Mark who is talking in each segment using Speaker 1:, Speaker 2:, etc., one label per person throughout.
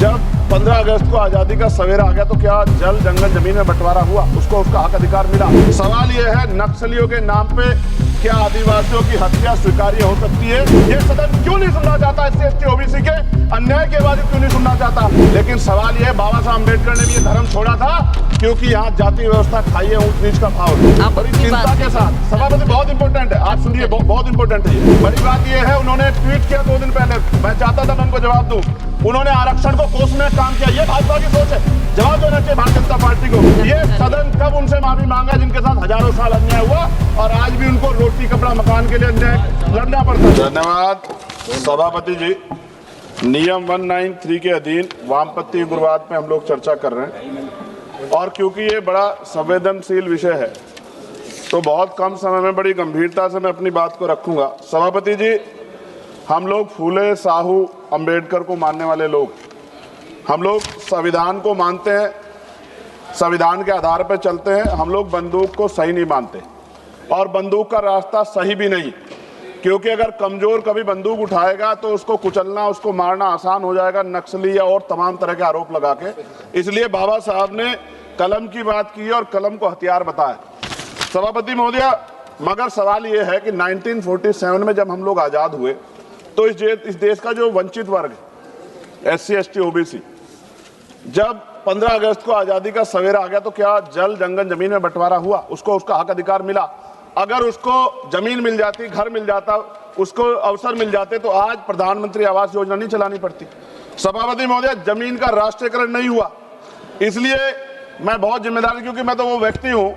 Speaker 1: जब 15 अगस्त को आजादी का सवेरा आ गया तो क्या जल जंगल जमीन में बंटवारा हुआ, उसको उसका हक अधिकार मिला। सवाल यह है नक्सलियों के नाम पे क्या आदिवासियों की हत्या स्वीकार्य हो सकती है? ये सदन क्यों नहीं सुनना चाहता? SC ST OBC के अन्याय के बाद क्यों नहीं सुनना चाहता? लेकिन सवाल यह, बाबा साहब अम्बेडकर ने भी ये धर्म छोड़ा था क्योंकि यहाँ जाति व्यवस्था खाई है, ऊंच नीच का भाव। बड़ी चिंता के साथ सभापति, बहुत इंपॉर्टेंट है, आप सुनिए, बहुत इंपॉर्टेंट है। बड़ी बात यह है, उन्होंने ट्वीट किया 2 दिन पहले, मैं चाहता था मैं उनको जवाब दूं। उन्होंने आरक्षण को कोसने का काम किया, ये भाजपा की सोच है। जवाब देना चाहिए भारतीय जनता पार्टी को। ये सदन कब उनसे माफी मांगा जिनके साथ हजारों साल अन्याय हुआ और आज भी उनको रोटी कपड़ा मकान के लिए अन्याय लड़ना पड़ता है। धन्यवाद सभापति जी। नियम 193 के अधीन वामपंथी उग्रवाद पे हम लोग चर्चा कर रहे हैं और क्योंकि ये बड़ा संवेदनशील विषय है तो बहुत कम समय में बड़ी गंभीरता से मैं अपनी बात को रखूंगा। सभापति जी, हम लोग फूले साहू अंबेडकर को मानने वाले लोग, हम लोग संविधान को मानते हैं, संविधान के आधार पर चलते हैं। हम लोग बंदूक को सही नहीं मानते और बंदूक का रास्ता सही भी नहीं, क्योंकि अगर कमजोर कभी बंदूक उठाएगा तो उसको कुचलना, उसको मारना आसान हो जाएगा, नक्सली या और तमाम तरह के आरोप लगा के। इसलिए बाबा साहब ने कलम की बात की और कलम को हथियार बताया। सभापति महोदय, मगर सवाल ये है कि 1947 में जब हम लोग आज़ाद हुए तो इस देश का जो वंचित वर्ग SC ST OBC, जब 15 अगस्त को आज़ादी का सवेरा आ गया तो क्या जल जंगल जमीन में बंटवारा हुआ, उसको उसका हक अधिकार मिला। अगर उसको जमीन मिल जाती, घर मिल जाता, उसको अवसर मिल जाते तो आज प्रधानमंत्री आवास योजना नहीं चलानी पड़ती। सभापति महोदय, जमीन का राष्ट्रीयकरण नहीं हुआ, इसलिए मैं बहुत जिम्मेदारी, क्योंकि मैं तो वो व्यक्ति हूं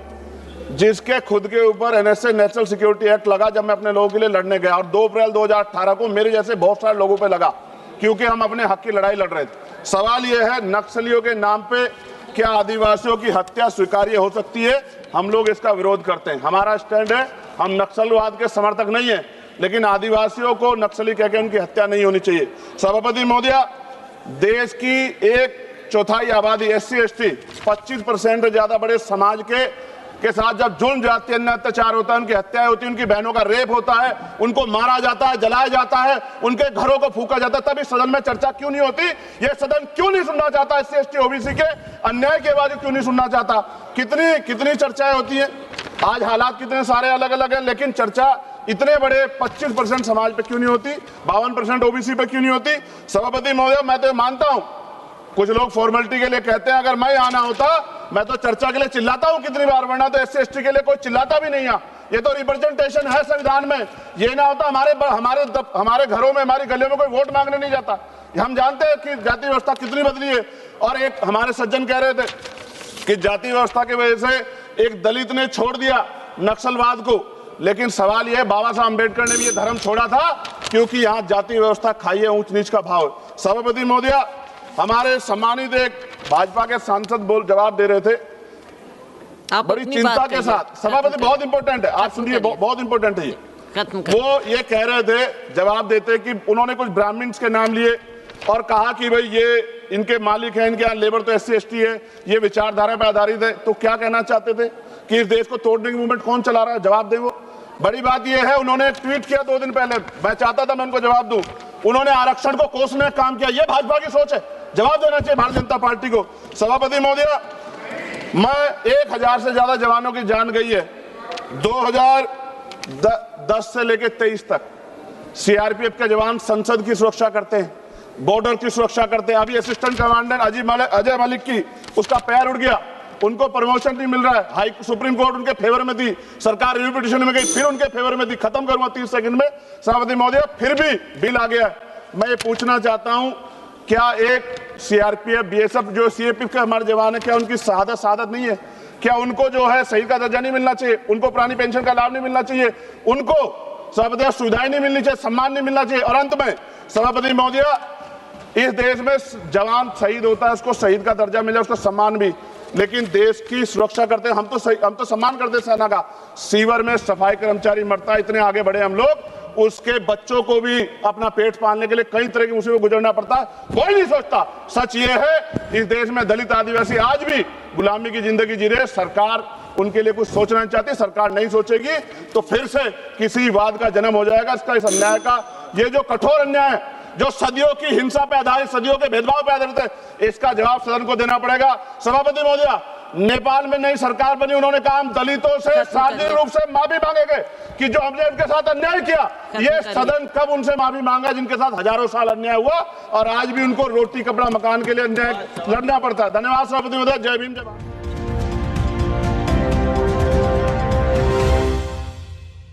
Speaker 1: जिसके खुद के ऊपर NSA नेशनल सिक्योरिटी एक्ट लगा जब मैं अपने लोगों के लिए लड़ने गया, और 2 अप्रैल 2018 को मेरे जैसे बहुत सारे लोगों पे लगा क्योंकि हम अपने हक की लड़ाई लड़ रहे थे। सवाल यह है नक्सलियों के नाम पे क्या आदिवासियों की हत्या स्वीकार्य हो सकती है? हम लोग इसका विरोध करते हैं। हमारा स्टैंड है, हम नक्सलवाद के समर्थक नहीं है, लेकिन आदिवासियों को नक्सली कहकर उनकी हत्या नहीं होनी चाहिए। सभापति महोदय, देश की 1/4 आबादी SC ST 25% से ज्यादा बड़े समाज के साथ जब जुल्म जाति अन्य अत्याचार होता है, उनकी हत्याएं होती है, उनकी बहनों का रेप होता है, उनको मारा जाता है, जलाया जाता है, उनके घरों को फूका जाता है, तब इस सदन में चर्चा क्यों नहीं होती? ये सदन क्यों नहीं सुनना चाहता? SC ST OBC के अन्याय के बाद क्यों नहीं सुनना चाहता? कितनी चर्चाएं होती हैं, आज हालात कितने सारे अलग अलग हैं, लेकिन चर्चा इतने बड़े 25% समाज पे क्यों नहीं होती, 52% OBC पे क्यों नहीं होती? सभापति महोदय, मैं तो मानता हूं कुछ लोग फॉर्मेलिटी के लिए कहते हैं, अगर मैं आना होता मैं तो चर्चा के लिए चिल्लाता हूं कितनी बार, वरना तो SC ST के लिए कोई चिल्लाता भी नहीं है। ये तो रिप्रेजेंटेशन है संविधान में, ये ना होता हमारे घरों में, हमारी गलियों में कोई वोट मांगने नहीं जाता। हम जानते हैं कि जाति व्यवस्था कितनी बदली है। और एक हमारे सज्जन कह रहे थे कि जाति व्यवस्था की वजह से एक दलित ने छोड़ दिया नक्सलवाद को, लेकिन सवाल यह है बाबा साहब अम्बेडकर ने भी ये धर्म छोड़ा था क्योंकि यहाँ जाति व्यवस्था खाई है, ऊंच नीच का भाव। सभापति महोदय, हमारे सम्मानित एक भाजपा के सांसद जवाब दे रहे थे बड़ी चिंता के साथ। सभापति, बहुत इंपॉर्टेंट है, आप सुनिए, बहुत इंपॉर्टेंट है ये। वो ये कह रहे थे जवाब देते कि उन्होंने कुछ ब्राह्मण्स के नाम लिए और कहा कि भाई ये इनके मालिक हैं, इनके यहाँ लेबर तो SC ST है, ये विचारधारा पर आधारित है। तो क्या कहना चाहते थे कि इस देश को तोड़ने की मूवमेंट कौन चला रहा है? जवाब दें वो। बड़ी बात यह है, उन्होंने ट्वीट किया 2 दिन पहले, मैं चाहता था मैं उनको जवाब दूं। उन्होंने आरक्षण को कोसने का काम किया, ये भाजपा की सोच है। जवाब देना चाहिए भारतीय जनता पार्टी को। सभापति महोदय, मैं 1000 से ज्यादा जवानों की जान गई है 2010 से लेकर 23 तक। CRPF के जवान संसद की सुरक्षा करते हैं, बॉर्डर की सुरक्षा करते हैं। अभी असिस्टेंट कमांडेंट अजय मलिक की उसका पैर उड़ गया, उनको प्रमोशन नहीं मिल रहा है। सुप्रीम कोर्ट उनके फेवर में थी, सरकार रिव्यू पिटीशन में गई, फिर उनके फेवर में थी। खत्म करूंगा 30 सेकंड में। सभापति महोदय, फिर भी बिल आ गया। मैं ये पूछना चाहता हूं, क्या एक CRPF BSF जो CAPF के हमारे जवान है, क्या उनकी शहादत नहीं है? क्या उनको जो है शहीद का दर्जा नहीं मिलना चाहिए? उनको पुरानी पेंशन का लाभ नहीं मिलना चाहिए? उनको सभापति सुविधाएं नहीं मिलनी चाहिए? सम्मान नहीं मिलना चाहिए? और अंत में सभापति महोदय, इस देश में जवान शहीद होता है, उसको शहीद का दर्जा मिले, उसको सम्मान भी, लेकिन देश की सुरक्षा करते हैं। हम तो सम्मान करते सेना का। सीवर में सफाई कर्मचारी मरता है, इतने आगे बढ़े हम लोग, उसके बच्चों को भी अपना पेट पालने के लिए कई तरह की मुसीबत गुजरना पड़ता है, कोई नहीं सोचता। सच ये है, इस देश में दलित आदिवासी आज भी गुलामी की जिंदगी जी रहे। सरकार उनके लिए कुछ सोचना नहीं चाहती, सरकार नहीं सोचेगी तो फिर से किसी वाद का जन्म हो जाएगा। इसका, इस अन्याय का, ये जो कठोर अन्याय है जो सदियों की हिंसा पे आधारित, सदियों के भेदभाव पे आधारित है, इसका जवाब सदन को देना पड़ेगा। सभापति महोदया, नेपाल में नई सरकार बनी, उन्होंने कहा हम दलितों से सार्वजनिक रूप से माफी मांगेंगे कि जो हमने उनके साथ अन्याय किया। ये सदन कब उनसे माफी मांगा जिनके साथ हजारों साल अन्याय हुआ और आज भी उनको रोटी कपड़ा मकान के लिए अन्याय लड़ना पड़ता है। धन्यवाद सभापति महोदय। जय भीम, जय भारत।